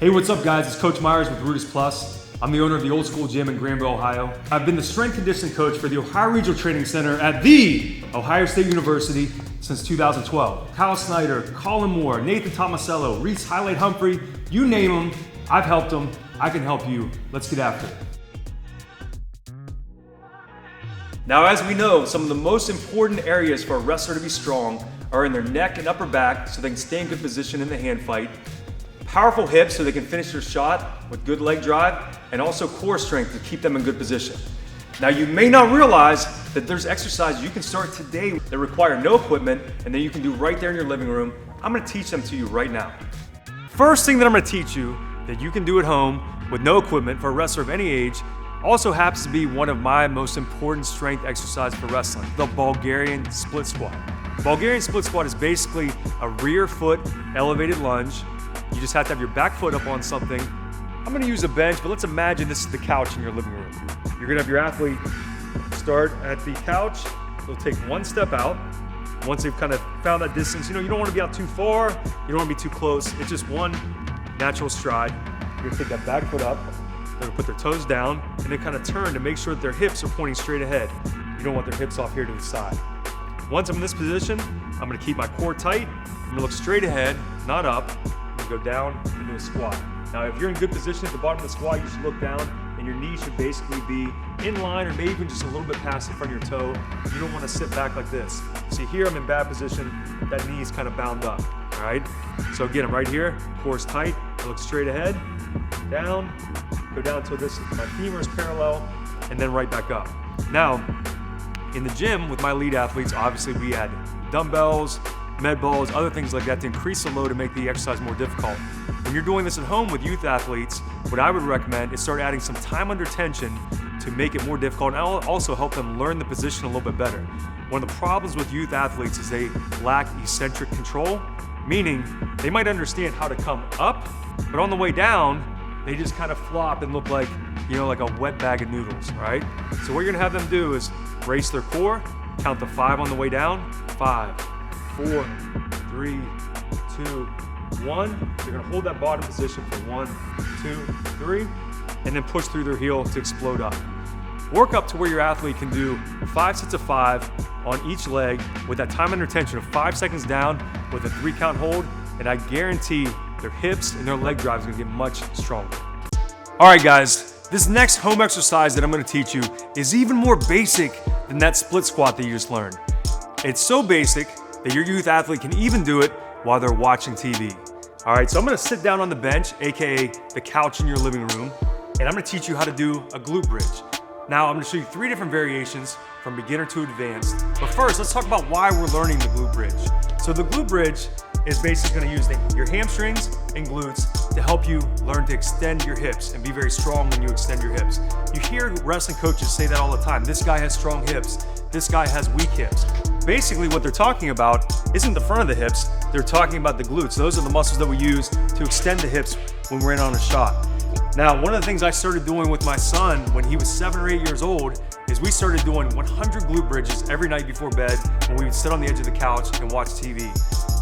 Hey, what's up guys? It's Coach Myers with RUDIS Plus. I'm the owner of the Old School Gym in Granville, Ohio. I've been the strength conditioning coach for the Ohio Regional Training Center at the Ohio State University since 2012. Kyle Snyder, Colin Moore, Nathan Tomasello, Reese Highlight Humphrey, you name them, I've helped them. I can help you. Let's get after it. Now, as we know, some of the most important areas for a wrestler to be strong are in their neck and upper back so they can stay in good position in the hand fight, powerful hips so they can finish their shot with good leg drive, and also core strength to keep them in good position. Now, you may not realize that there's exercises you can start today that require no equipment and that you can do right there in your living room. I'm gonna teach them to you right now. First thing that I'm gonna teach you that you can do at home with no equipment for a wrestler of any age also happens to be one of my most important strength exercises for wrestling, the Bulgarian split squat. The Bulgarian split squat is basically a rear foot elevated lunge. You just have to have your back foot up on something. I'm gonna use a bench, but let's imagine this is the couch in your living room. You're gonna have your athlete start at the couch. They'll take one step out. Once they've kind of found that distance, you don't wanna be out too far, you don't wanna be too close. It's just one natural stride. You're gonna take that back foot up. They're gonna put their toes down and then kind of turn to make sure that their hips are pointing straight ahead. You don't want their hips off here to the side. Once I'm in this position, I'm gonna keep my core tight. I'm gonna look straight ahead, not up. Go down into a squat. Now, if you're in good position at the bottom of the squat, you should look down and your knee should basically be in line or maybe even just a little bit past the front of your toe. You don't want to sit back like this. See here, I'm in bad position. That knee is kind of bound up, all right? So again, I'm right here, core's tight. I look straight ahead, down, go down until my femur is parallel, and then right back up. Now, in the gym with my lead athletes, obviously we add dumbbells, med balls, other things like that to increase the load to make the exercise more difficult. When you're doing this at home with youth athletes, what I would recommend is start adding some time under tension to make it more difficult and also help them learn the position a little bit better. One of the problems with youth athletes is they lack eccentric control, meaning they might understand how to come up, but on the way down, they just kind of flop and look like, like a wet bag of noodles, right? So what you're gonna have them do is brace their core, count to 5 on the way down, 5, 4, 3, 2, 1. They're gonna hold that bottom position for 1, 2, 3, and then push through their heel to explode up. Work up to where your athlete can do 5 sets of 5 on each leg with that time under tension of 5 seconds down with a 3 count hold, and I guarantee their hips and their leg drive is gonna get much stronger. All right, guys, this next home exercise that I'm gonna teach you is even more basic than that split squat that you just learned. It's so basic that your youth athlete can even do it while they're watching TV. All right, so I'm gonna sit down on the bench, AKA the couch in your living room, and I'm gonna teach you how to do a glute bridge. Now, I'm gonna show you 3 different variations from beginner to advanced. But first, let's talk about why we're learning the glute bridge. So the glute bridge is basically gonna use your hamstrings and glutes to help you learn to extend your hips and be very strong when you extend your hips. You hear wrestling coaches say that all the time. This guy has strong hips, this guy has weak hips. Basically, what they're talking about isn't the front of the hips, they're talking about the glutes. Those are the muscles that we use to extend the hips when we're in on a shot. Now, one of the things I started doing with my son when he was 7 or 8 years old is we started doing 100 glute bridges every night before bed when we would sit on the edge of the couch and watch TV.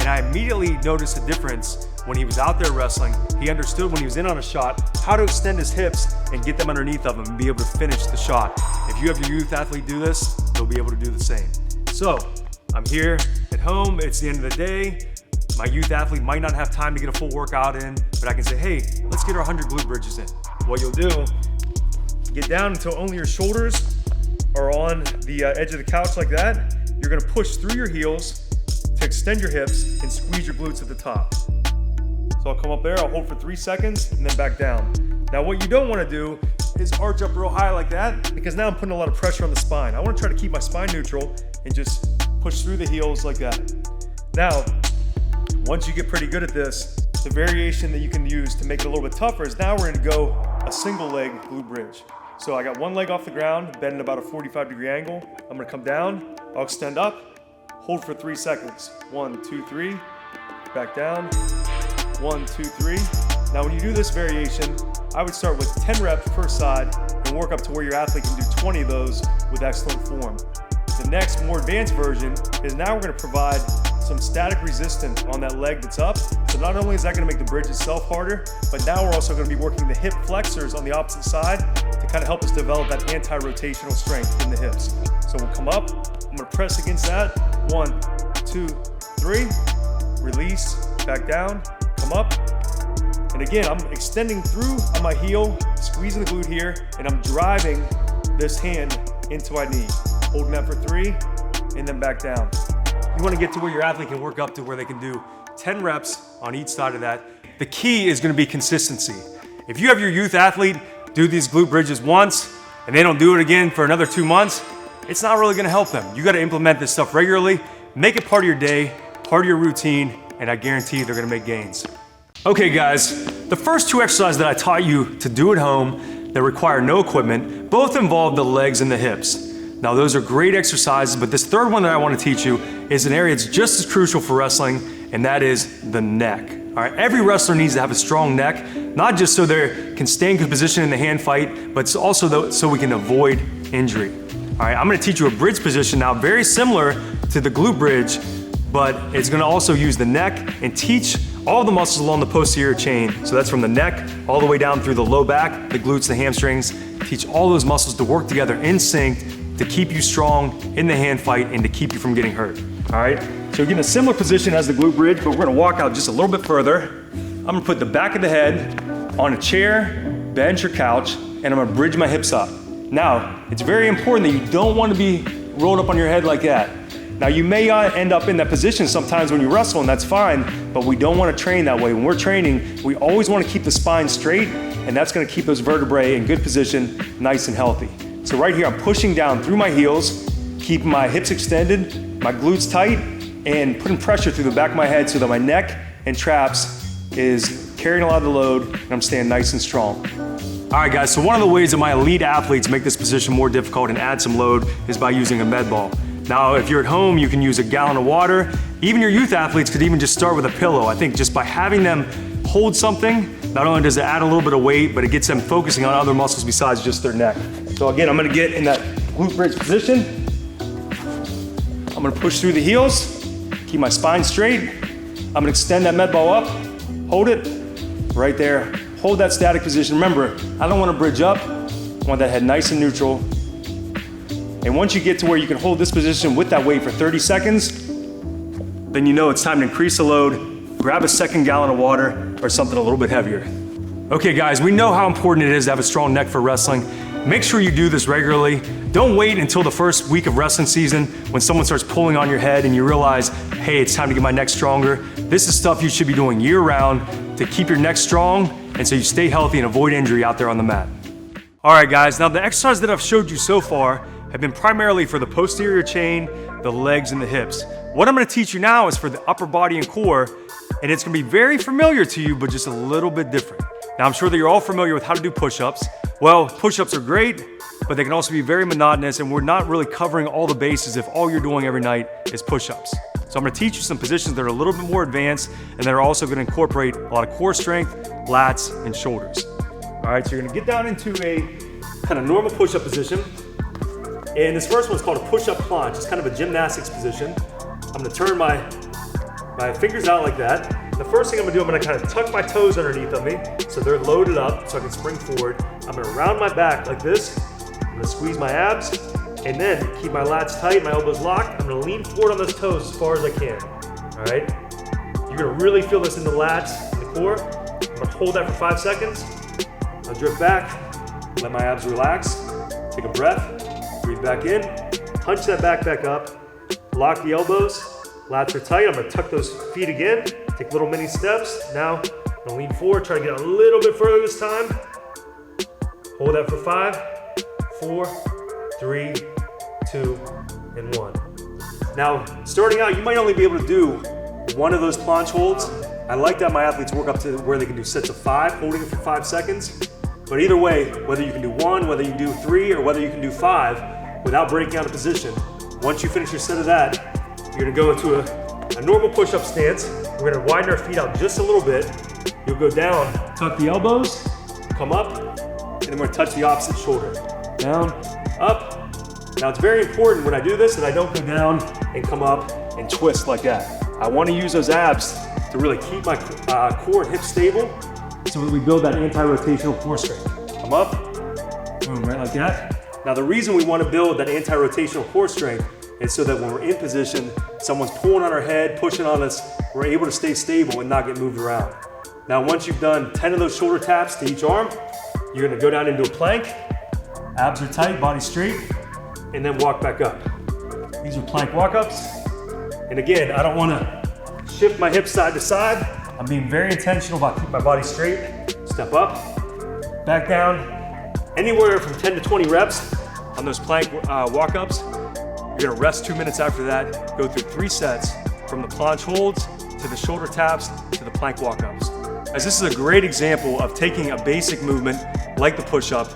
And I immediately noticed a difference when he was out there wrestling. He understood when he was in on a shot how to extend his hips and get them underneath of him and be able to finish the shot. If you have your youth athlete do this, they'll be able to do the same. So, I'm here at home, it's the end of the day. My youth athlete might not have time to get a full workout in, but I can say, hey, let's get our 100 glute bridges in. What you'll do, get down until only your shoulders are on the edge of the couch like that. You're gonna push through your heels to extend your hips and squeeze your glutes at the top. So I'll come up there, I'll hold for 3 seconds and then back down. Now what you don't wanna do is arch up real high like that because now I'm putting a lot of pressure on the spine. I wanna try to keep my spine neutral and just push through the heels like that. Now, once you get pretty good at this, the variation that you can use to make it a little bit tougher is now we're gonna go a single leg glute bridge. So I got one leg off the ground, bend at about a 45-degree angle. I'm gonna come down, I'll extend up, hold for 3 seconds. 1, 2, 3, back down. 1, 2, 3. Now when you do this variation, I would start with 10 reps per side and work up to where your athlete can do 20 of those with excellent form. The next, more advanced version is now we're gonna provide some static resistance on that leg that's up. So not only is that gonna make the bridge itself harder, but now we're also gonna be working the hip flexors on the opposite side to kind of help us develop that anti-rotational strength in the hips. So we'll come up, I'm gonna press against that. 1, 2, 3, release, back down, come up. And again, I'm extending through on my heel, squeezing the glute here, and I'm driving this hand into my knee. Holding that for 3, and then back down. You wanna get to where your athlete can work up to where they can do 10 reps on each side of that. The key is gonna be consistency. If you have your youth athlete do these glute bridges once, and they don't do it again for another 2 months, it's not really gonna help them. You gotta implement this stuff regularly, make it part of your day, part of your routine, and I guarantee they're gonna make gains. Okay guys, the first 2 exercises that I taught you to do at home that require no equipment, both involve the legs and the hips. Now those are great exercises, but this third one that I want to teach you is an area that's just as crucial for wrestling, and that is the neck. All right, every wrestler needs to have a strong neck, not just so they can stay in good position in the hand fight, but also so we can avoid injury. All right, I'm gonna teach you a bridge position now, very similar to the glute bridge, but it's gonna also use the neck and teach all the muscles along the posterior chain. So that's from the neck all the way down through the low back, the glutes, the hamstrings. Teach all those muscles to work together in sync to keep you strong in the hand fight and to keep you from getting hurt. All right, so you're getting a similar position as the glute bridge, but we're gonna walk out just a little bit further. I'm gonna put the back of the head on a chair, bench, or couch, and I'm gonna bridge my hips up. Now, it's very important that you don't wanna be rolled up on your head like that. Now, you may end up in that position sometimes when you wrestle, and that's fine, but we don't wanna train that way. When we're training, we always wanna keep the spine straight, and that's gonna keep those vertebrae in good position, nice and healthy. So right here, I'm pushing down through my heels, keeping my hips extended, my glutes tight, and putting pressure through the back of my head so that my neck and traps is carrying a lot of the load, and I'm staying nice and strong. All right, guys, so one of the ways that my elite athletes make this position more difficult and add some load is by using a med ball. Now, if you're at home, you can use a gallon of water. Even your youth athletes could even just start with a pillow. I think just by having them hold something, not only does it add a little bit of weight, but it gets them focusing on other muscles besides just their neck. So again, I'm gonna get in that glute bridge position. I'm gonna push through the heels, keep my spine straight. I'm gonna extend that med ball up, hold it right there. Hold that static position. Remember, I don't wanna bridge up. I want that head nice and neutral. And once you get to where you can hold this position with that weight for 30 seconds, then you know it's time to increase the load, grab a second gallon of water or something a little bit heavier. Okay guys, we know how important it is to have a strong neck for wrestling. Make sure you do this regularly. Don't wait until the first week of wrestling season when someone starts pulling on your head and you realize, hey, it's time to get my neck stronger. This is stuff you should be doing year round to keep your neck strong and so you stay healthy and avoid injury out there on the mat. All right guys, now the exercises that I've showed you so far have been primarily for the posterior chain, the legs, and the hips. What I'm gonna teach you now is for the upper body and core, and it's gonna be very familiar to you, but just a little bit different. Now, I'm sure that you're all familiar with how to do push-ups. Well, push-ups are great, but they can also be very monotonous, and we're not really covering all the bases if all you're doing every night is push-ups. So I'm gonna teach you some positions that are a little bit more advanced, and that are also gonna incorporate a lot of core strength, lats, and shoulders. All right, so you're gonna get down into a kind of normal push-up position. And this first one's called a push-up planche. It's kind of a gymnastics position. I'm gonna turn my fingers out like that. The first thing I'm gonna do, I'm gonna kind of tuck my toes underneath of me so they're loaded up so I can spring forward. I'm gonna round my back like this. I'm gonna squeeze my abs and then keep my lats tight, my elbows locked. I'm gonna lean forward on those toes as far as I can, all right? You're gonna really feel this in the lats, in the core. I'm gonna hold that for 5 seconds. I'll drift back, let my abs relax, take a breath. Breathe back in, hunch that back up, lock the elbows, lats are tight. I'm gonna tuck those feet again, take little mini steps. Now, I'm gonna lean forward, try to get a little bit further this time. Hold that for 5, 4, 3, 2, and 1. Now, starting out, you might only be able to do one of those planche holds. I like that my athletes work up to where they can do sets of 5, holding it for 5 seconds. But either way, whether you can do 1, whether you can do 3, or whether you can do 5, without breaking out of position, once you finish your set of that, you're gonna go into a normal push-up stance. We're gonna widen our feet out just a little bit. You'll go down, tuck the elbows, come up, and then we're gonna touch the opposite shoulder. Down, up, Now it's very important when I do this that I don't go down and come up and twist like that. I want to use those abs to really keep my core and hips stable so that we build that anti-rotational core strength. Come up, boom, right like that. Now the reason we want to build that anti-rotational core strength is so that when we're in position, someone's pulling on our head, pushing on us, we're able to stay stable and not get moved around. Now once you've done 10 of those shoulder taps to each arm, you're going to go down into a plank. Abs are tight, body straight, and then walk back up. These are plank walk-ups. And again, I don't want to shift my hips side to side. I'm being very intentional about keeping my body straight. Step up, back down. Anywhere from 10 to 20 reps on those plank walk-ups. You're gonna rest 2 minutes after that. Go through 3 sets from the planche holds to the shoulder taps to the plank walk-ups. As this is a great example of taking a basic movement like the push-up,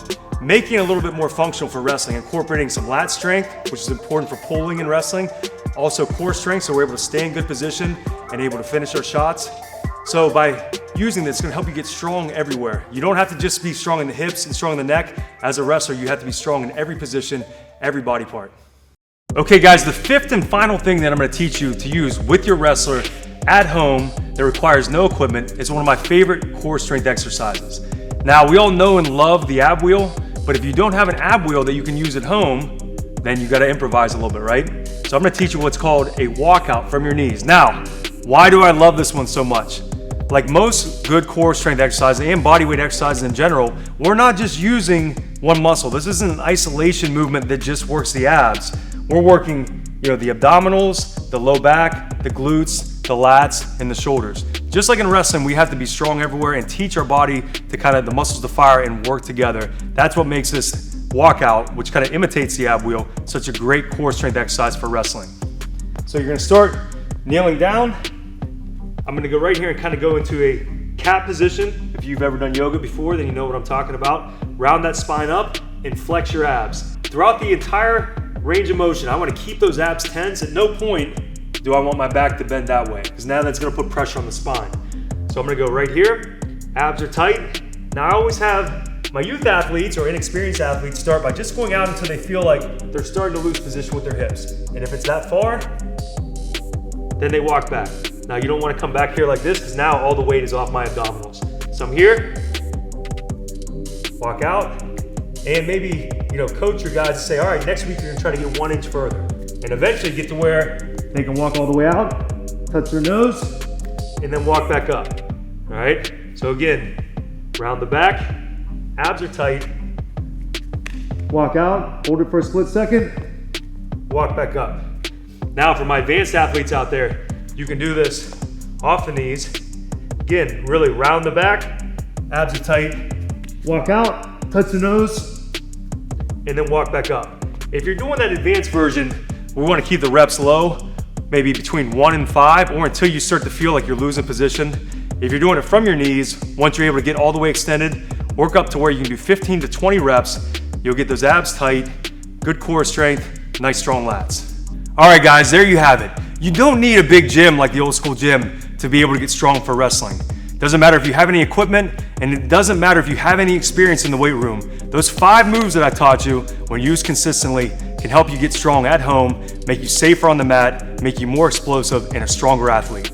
making it a little bit more functional for wrestling, incorporating some lat strength, which is important for pulling in wrestling, also core strength, so we're able to stay in good position and able to finish our shots. So by using this, it's gonna help you get strong everywhere. You don't have to just be strong in the hips and strong in the neck. As a wrestler, you have to be strong in every position, every body part. Okay guys, the 5th and final thing that I'm gonna teach you to use with your wrestler at home that requires no equipment is one of my favorite core strength exercises. Now, we all know and love the ab wheel, but if you don't have an ab wheel that you can use at home, then you gotta improvise a little bit, right? So I'm gonna teach you what's called a walkout from your knees. Now, why do I love this one so much? Like most good core strength exercises and bodyweight exercises in general, we're not just using one muscle. This isn't an isolation movement that just works the abs. We're working, the abdominals, the low back, the glutes, the lats, and the shoulders. Just like in wrestling, we have to be strong everywhere and teach our body to the muscles to fire and work together. That's what makes this walkout, which kind of imitates the ab wheel, such a great core strength exercise for wrestling. So you're gonna start kneeling down. I'm gonna go right here and kind of go into a cat position. If you've ever done yoga before, then you know what I'm talking about. Round that spine up and flex your abs. Throughout the entire range of motion, I want to keep those abs tense. At no point do I want my back to bend that way, because now that's going to put pressure on the spine. So I'm going to go right here. Abs are tight. Now I always have my youth athletes or inexperienced athletes start by just going out until they feel like they're starting to lose position with their hips. And if it's that far, then they walk back. Now you don't want to come back here like this, because now all the weight is off my abdominals. So I'm here, walk out, and maybe coach your guys to say, all right, next week you're gonna try to get 1 inch further. And eventually get to where they can walk all the way out, touch their nose, and then walk back up. All right, so again, round the back, abs are tight, walk out, hold it for a split second, walk back up. Now for my advanced athletes out there, you can do this off the knees. Again, really round the back, abs are tight, walk out, touch the nose, and then walk back up. If you're doing that advanced version, we want to keep the reps low, maybe between 1 and 5, or until you start to feel like you're losing position. If you're doing it from your knees, once you're able to get all the way extended, work up to where you can do 15 to 20 reps. You'll get those abs tight, good core strength, nice strong lats. All right guys, there you have it. You don't need a big gym like the old school gym to be able to get strong for wrestling. Doesn't matter if you have any equipment, and it doesn't matter if you have any experience in the weight room. Those 5 moves that I taught you, when used consistently, can help you get strong at home, make you safer on the mat, make you more explosive and a stronger athlete.